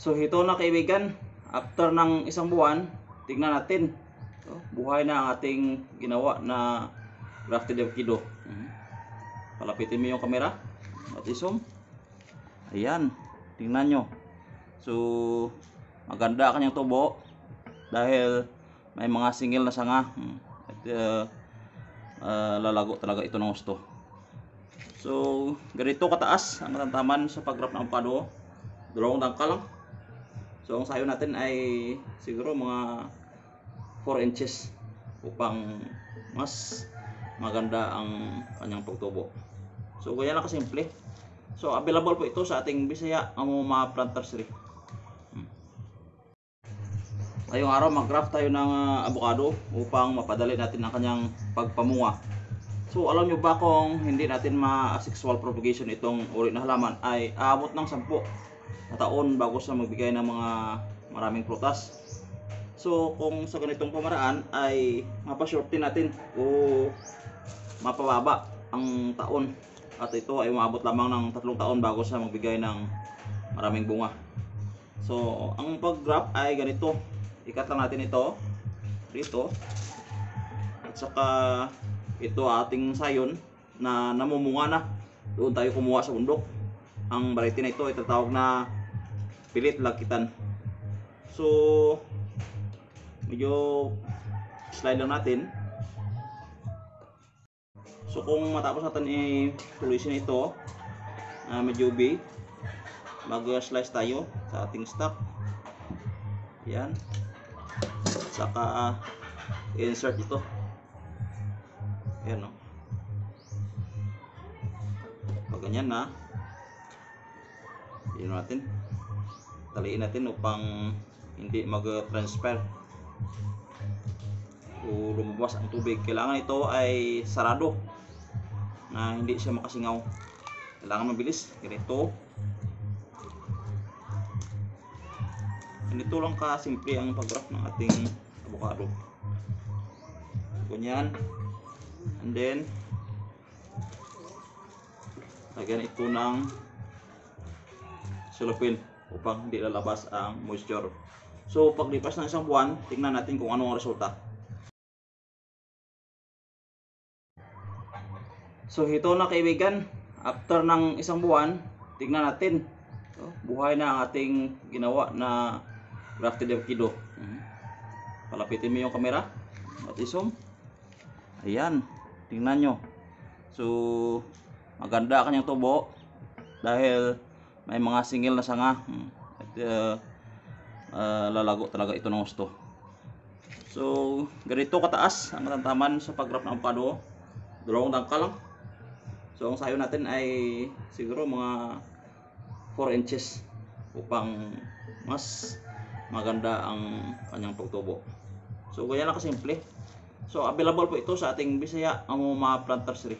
So ito na kaibigan, after ng isang buwan, tignan natin. So, buhay na ang ating ginawa na grafted avocado. Palapitin mo yung camera at i-zoom. Ayan, tingnan nyo. So maganda kanyang tubo dahil may mga singil na sanga. At lalago talaga ito ng gusto. So ganito kataas ang katamtaman sa pag-graf ng avocado. 2 dangkal lang. So ang sayo natin ay siguro mga 4 inches upang mas maganda ang kanyang pagtubo. So ganyan lang kasimple. So available po ito sa ating Bisaya mga plantersry. Ngayong araw mag-graft tayo ng avocado upang mapadali natin ang kanyang pagpamunga. So alam nyo ba kung hindi natin ma-asexual propagation itong uri na halaman ay aabot ng 10 na taon bago sa magbigay ng mga maraming prutas. So kung sa ganitong pamaraan ay mapashortin natin o mapababa ang taon at ito ay umabot lamang ng 3 taon bago sa magbigay ng maraming bunga. So ang pag-graf ay ganito, ikat lang natin ito dito at saka ito ating sayon na namumunga na, doon tayo kumuha sa bundok. Ang variety na ito ay tatawag na pilit lakitan. So medyo slide lang natin. So kung matapos natin i-tulisin ito medyo big, mag-slice tayo sa ating stock. Yan. Saka insert ito. Ayan o. Pag ganyan na, yun natin. Taliin natin upang hindi mag-transfer o lumabas ang tubig. Kailangan ito ay sarado na hindi siya makasingaw. Kailangan mabilis. Ganito. Ganito lang kasimple ang pag-graf ng ating avocado. Ganyan. And then lagyan ito ng cellophane upang hindi lalabas ang moisture. So paglipas ng isang buwan, tingnan natin kung ano ang resulta. So ito na kaibigan, after ng isang buwan, tingnan natin. So, buhay na ang ating ginawa na grafted avocado. Palapitin mo yung camera at i-zoom. Ayan, tingnan nyo. So maganda kanyang tubo dahil may mga singil na sanga. At lalago talaga ito ng gusto. So ganito kataas ang katamtaman sa pag-graf ng avocado. 2 dangkal lang. So ang sayo natin ay siguro mga 4 inches upang mas maganda ang kanyang pagtubo. So ganyan lang kasimple. So available po ito sa ating Bisaya mga plantersry.